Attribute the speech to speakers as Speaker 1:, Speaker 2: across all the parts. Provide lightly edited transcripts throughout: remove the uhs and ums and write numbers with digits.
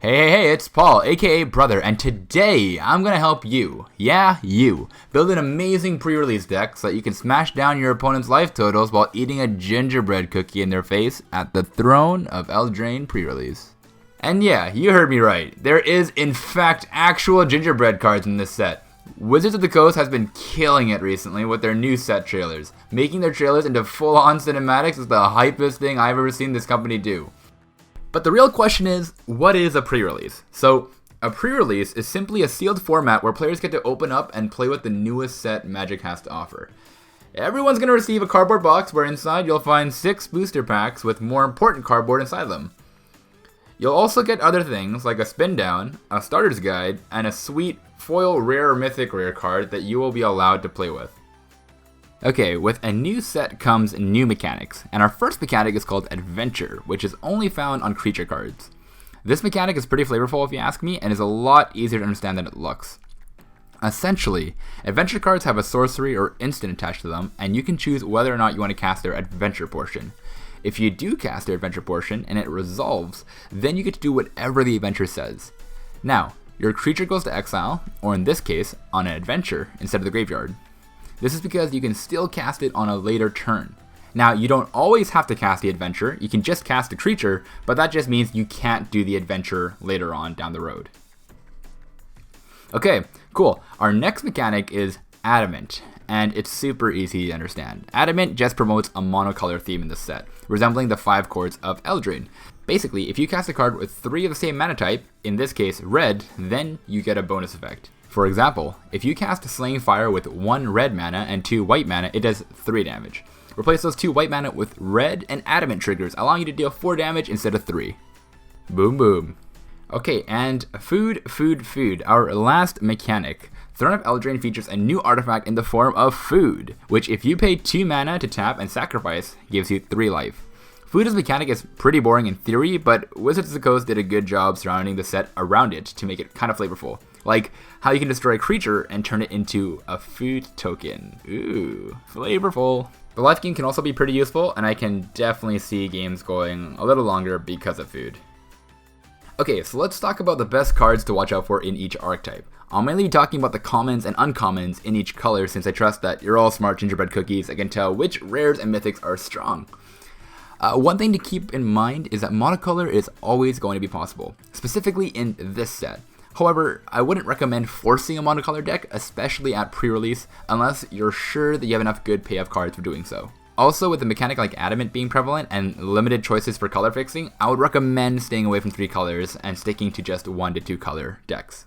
Speaker 1: Hey, it's Paul, aka Brother, and today I'm gonna help you, you, build an amazing pre-release deck so that you can smash down your opponent's life totals while eating a gingerbread cookie in their face at the Throne of Eldraine Prerelease. And yeah, you heard me right, there is in fact actual gingerbread cards in this set. Wizards of the Coast has been killing it recently with their new set trailers. Making their trailers into full-on cinematics is the hypest thing I've ever seen this company do. But the real question is, what is a pre-release? So, a pre-release is simply a sealed format where players get to open up and play with the newest set Magic has to offer. Everyone's going to receive a cardboard box where inside you'll find 6 booster packs with more important cardboard inside them. You'll also get other things like a spin down, a starter's guide, and a sweet foil rare or mythic rare card that you will be allowed to play with. Okay, with a new set comes new mechanics, and our first mechanic is called Adventure, which is only found on creature cards. This mechanic is pretty flavorful if you ask me, and is a lot easier to understand than it looks. Essentially, Adventure cards have a sorcery or instant attached to them, and you can choose whether or not you want to cast their Adventure portion. If you do cast their Adventure portion and it resolves, then you get to do whatever the Adventure says. Now, your creature goes to exile, or in this case, on an Adventure instead of the graveyard. This is because you can still cast it on a later turn. Now, you don't always have to cast the Adventure, you can just cast the creature, but that just means you can't do the Adventure later on down the road. Okay, cool. Our next mechanic is Adamant, and it's super easy to understand. Adamant just promotes a monocolor theme in this set, resembling the 5 chords of Eldraine. Basically, if you cast a card with 3 of the same mana type, in this case red, then you get a bonus effect. For example, if you cast Slaying Fire with 1 red mana and 2 white mana, it does 3 damage. Replace those 2 white mana with red and Adamant triggers, allowing you to deal 4 damage instead of 3. Boom boom. Okay, and food. Our last mechanic. Throne of Eldraine features a new artifact in the form of food, which if you pay 2 mana to tap and sacrifice, gives you 3 life. Food as a mechanic is pretty boring in theory, but Wizards of the Coast did a good job surrounding the set around it to make it kind of flavorful. Like how you can destroy a creature and turn it into a food token. Ooh, flavorful. The life gain can also be pretty useful, and I can definitely see games going a little longer because of food. Okay, so let's talk about the best cards to watch out for in each archetype. I'll mainly be talking about the commons and uncommons in each color since I trust that you're all smart gingerbread cookies and can tell which rares and mythics are strong. One thing to keep in mind is that monocolor is always going to be possible, specifically in this set. However, I wouldn't recommend forcing a monocolor deck, especially at pre-release, unless you're sure that you have enough good payoff cards for doing so. Also, with a mechanic like Adamant being prevalent and limited choices for color fixing, I would recommend staying away from 3 colors and sticking to just 1 to 2 color decks.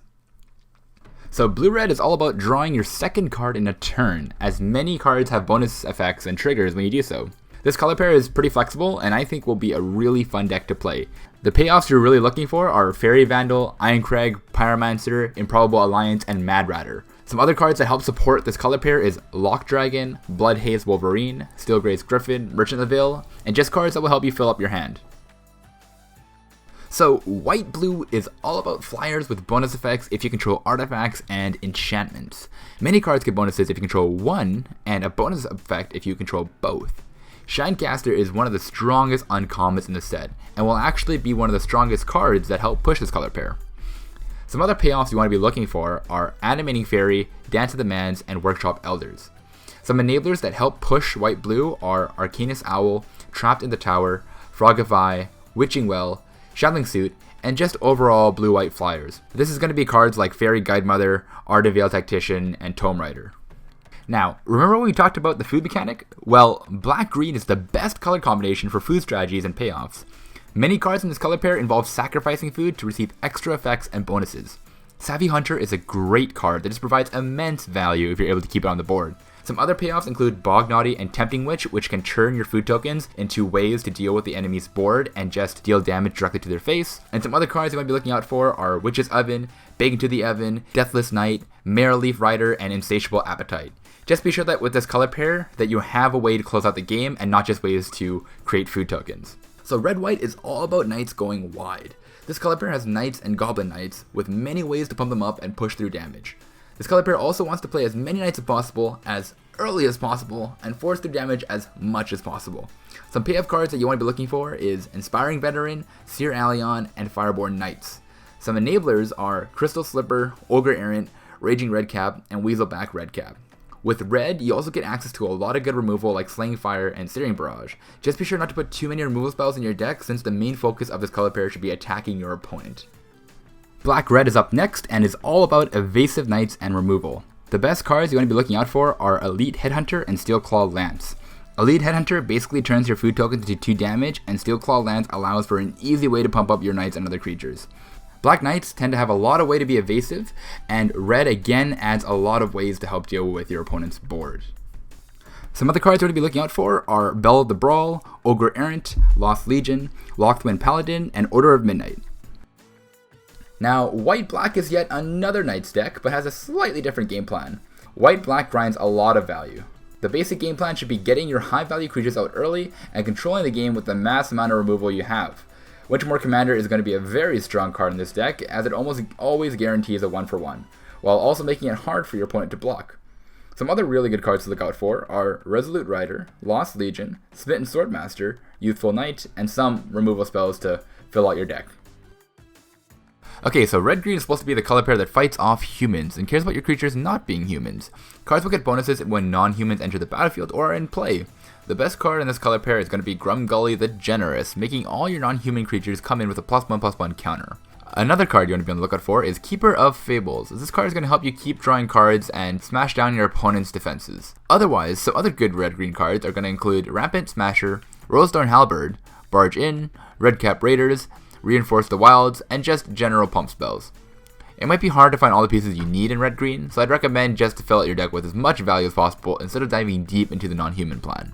Speaker 1: So blue-red is all about drawing your second card in a turn, as many cards have bonus effects and triggers when you do so. This color pair is pretty flexible, and I think will be a really fun deck to play. The payoffs you're really looking for are Fairy Vandal, Ironcrag, Pyromancer, Improbable Alliance, and Mad Ratter. Some other cards that help support this color pair is Lock Dragon, Bloodhaze Wolverine, Steelgrace Griffin, Merchant of the Veil, and just cards that will help you fill up your hand. So, white-blue is all about flyers with bonus effects if you control artifacts and enchantments. Many cards get bonuses if you control one, and a bonus effect if you control both. Shinecaster is one of the strongest uncommons in the set, and will actually be one of the strongest cards that help push this color pair. Some other payoffs you want to be looking for are Animating Fairy, Dance of the Mans, and Workshop Elders. Some enablers that help push white-blue are Arcanist Owl, Trapped in the Tower, Frogify, Witching Well, Shattling Suit, and just overall blue-white flyers. This is going to be cards like Fairy Guidemother, Art of Veil Tactician, and Tome Rider. Now, remember when we talked about the food mechanic? Well, black-green is the best color combination for food strategies and payoffs. Many cards in this color pair involve sacrificing food to receive extra effects and bonuses. Savvy Hunter is a great card that just provides immense value if you're able to keep it on the board. Some other payoffs include Bognaughty and Tempting Witch, which can turn your food tokens into ways to deal with the enemy's board and just deal damage directly to their face. And some other cards you might be looking out for are Witch's Oven, Bake into the Oven, Deathless Knight, Marrowleaf Rider, and Insatiable Appetite. Just be sure that with this color pair that you have a way to close out the game and not just ways to create food tokens. So red-white is all about knights going wide. This color pair has knights and goblin knights with many ways to pump them up and push through damage. This color pair also wants to play as many knights as possible, as early as possible, and force through damage as much as possible. Some payoff cards that you want to be looking for is Inspiring Veteran, Seer Allion, and Fireborn Knights. Some enablers are Crystal Slipper, Ogre Errant, Raging Redcap, and Weaselback Redcap. With red, you also get access to a lot of good removal like Slaying Fire and Searing Barrage. Just be sure not to put too many removal spells in your deck, since the main focus of this color pair should be attacking your opponent. Black-red is up next and is all about evasive knights and removal. The best cards you want to be looking out for are Elite Headhunter and Steelclaw Lance. Elite Headhunter basically turns your food tokens into 2 damage, and Steelclaw Lance allows for an easy way to pump up your knights and other creatures. Black Knights tend to have a lot of way to be evasive, and red again adds a lot of ways to help deal with your opponent's board. Some other cards you want to be looking out for are Bell of the Brawl, Ogre Errant, Lost Legion, Lockthwind Paladin, and Order of Midnight. Now, White-Black is yet another Knights deck, but has a slightly different game plan. White-Black grinds a lot of value. The basic game plan should be getting your high-value creatures out early and controlling the game with the mass amount of removal you have. Wintermoor Commander is going to be a very strong card in this deck, as it almost always guarantees a 1-for-1, while also making it hard for your opponent to block. Some other really good cards to look out for are Resolute Rider, Lost Legion, Smitten Swordmaster, Youthful Knight, and some removal spells to fill out your deck. Okay, so red-green is supposed to be the color pair that fights off humans and cares about your creatures not being humans. Cards will get bonuses when non-humans enter the battlefield or are in play. The best card in this color pair is going to be Grumgully the Generous, making all your non-human creatures come in with a +1/+1 counter. Another card you want to be on the lookout for is Keeper of Fables. This card is going to help you keep drawing cards and smash down your opponent's defenses. Otherwise, some other good red-green cards are going to include Rampant Smasher, Rosethorn Halberd, Barge In, Redcap Raiders, Reinforce the Wilds, and just general pump spells. It might be hard to find all the pieces you need in red-green, so I'd recommend just to fill out your deck with as much value as possible instead of diving deep into the non-human plan.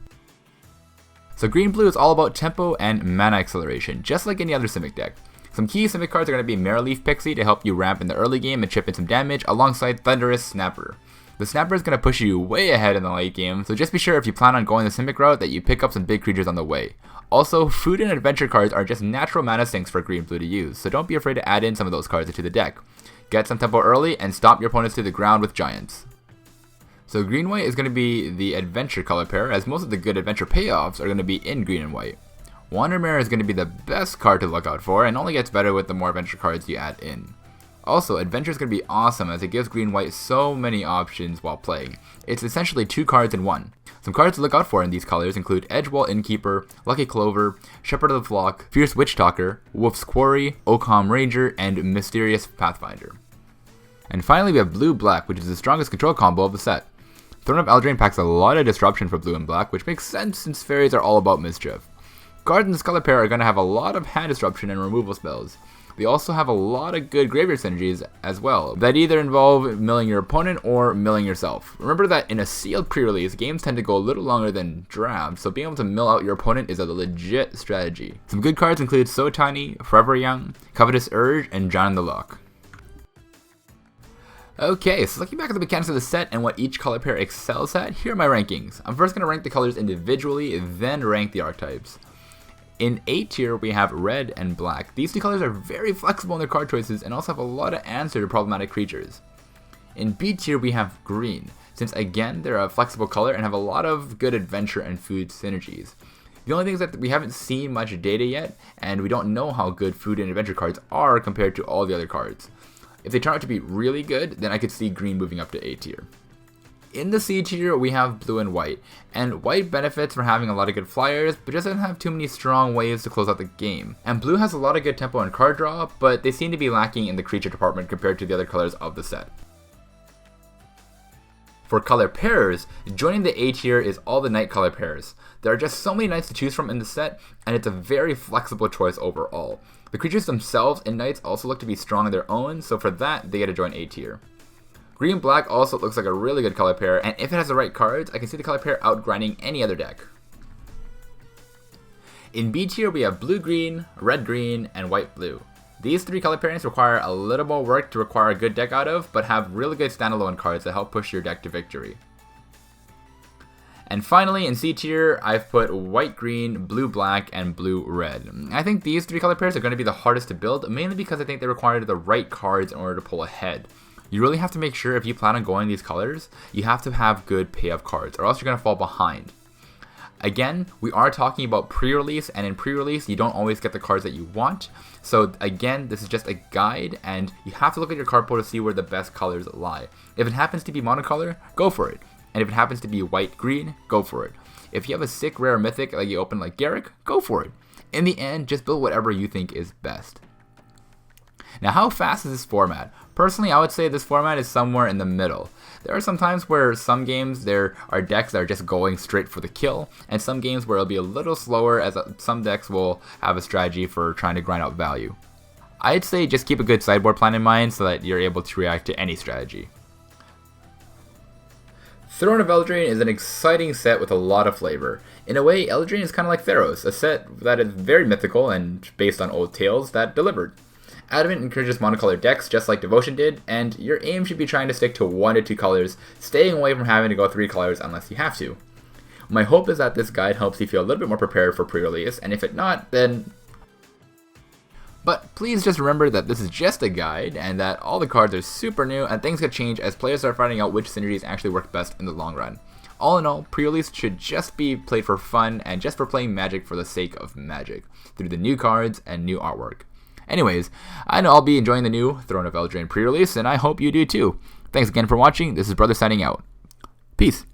Speaker 1: So green-blue is all about tempo and mana acceleration, just like any other Simic deck. Some key Simic cards are going to be Marrowleaf Pixie to help you ramp in the early game and chip in some damage, alongside Thunderous Snapper. The Snapper is going to push you way ahead in the late game, so just be sure if you plan on going the Simic route that you pick up some big creatures on the way. Also, food and adventure cards are just natural mana sinks for green-blue to use, so don't be afraid to add in some of those cards into the deck. Get some tempo early and stomp your opponents to the ground with giants. So green-white is going to be the adventure color pair, as most of the good adventure payoffs are going to be in green and white. Wandermare is going to be the best card to look out for, and only gets better with the more adventure cards you add in. Also, adventure is going to be awesome, as it gives green-white so many options while playing. It's essentially 2 cards in 1. Some cards to look out for in these colors include Edgewall Innkeeper, Lucky Clover, Shepherd of the Flock, Fierce Witch Talker, Wolf's Quarry, Ocom Ranger, and Mysterious Pathfinder. And finally we have blue-black, which is the strongest control combo of the set. Throne of Eldraine packs a lot of disruption for blue and black, which makes sense since fairies are all about mischief. Cards in this color pair are going to have a lot of hand disruption and removal spells. They also have a lot of good graveyard synergies as well, that either involve milling your opponent or milling yourself. Remember that in a sealed pre-release, games tend to go a little longer than drafts, so being able to mill out your opponent is a legit strategy. Some good cards include So Tiny, Forever Young, Covetous Urge, and John the Lock. Okay, so looking back at the mechanics of the set and what each color pair excels at, here are my rankings. I'm first going to rank the colors individually, then rank the archetypes. In A tier, we have red and black. These two colors are very flexible in their card choices and also have a lot of answer to problematic creatures. In B tier, we have green, since again, they're a flexible color and have a lot of good adventure and food synergies. The only thing is that we haven't seen much data yet, and we don't know how good food and adventure cards are compared to all the other cards. If they turn out to be really good, then I could see green moving up to A tier. In the C tier, we have blue and white, and white benefits from having a lot of good flyers, but doesn't have too many strong ways to close out the game. And blue has a lot of good tempo and card draw, but they seem to be lacking in the creature department compared to the other colors of the set. For color pairs, joining the A tier is all the knight color pairs. There are just so many knights to choose from in the set, and it's a very flexible choice overall. The creatures themselves in knights also look to be strong on their own, so for that, they get to join A tier. Green-black also looks like a really good color pair, and if it has the right cards, I can see the color pair outgrinding any other deck. In B tier, we have blue-green, red-green, and white-blue. These 3 color pairings require a little more work to require a good deck out of, but have really good standalone cards that help push your deck to victory. And finally, in C tier, I've put white-green, blue-black, and blue-red. I think these 3 color pairs are going to be the hardest to build, mainly because I think they require the right cards in order to pull ahead. You really have to make sure if you plan on going these colors, you have to have good payoff cards, or else you're going to fall behind. Again, we are talking about pre-release, and in pre-release, you don't always get the cards that you want. So again, this is just a guide, and you have to look at your card pool to see where the best colors lie. If it happens to be monocolor, go for it. And if it happens to be white-green, go for it. If you have a sick rare mythic that you open like Garrick, go for it. In the end, just build whatever you think is best. Now, how fast is this format? Personally, I would say this format is somewhere in the middle. There are some times where some games there are decks that are just going straight for the kill, and some games where it'll be a little slower, as some decks will have a strategy for trying to grind out value. I'd say just keep a good sideboard plan in mind so that you're able to react to any strategy. Throne of Eldraine is an exciting set with a lot of flavor. In a way, Eldraine is kind of like Theros, a set that is very mythical and based on old tales that delivered. Adamant encourages monocolored decks just like Devotion did, and your aim should be trying to stick to 1 to 2 colors, staying away from having to go 3 colors unless you have to. My hope is that this guide helps you feel a little bit more prepared for pre-release, and if it not, then... But please just remember that this is just a guide, and that all the cards are super new, and things could change as players start finding out which synergies actually work best in the long run. All in all, pre-release should just be played for fun, and just for playing Magic for the sake of Magic, through the new cards and new artwork. Anyways, I know I'll be enjoying the new Throne of Eldraine pre-release, and I hope you do too. Thanks again for watching. This is Brother signing out. Peace.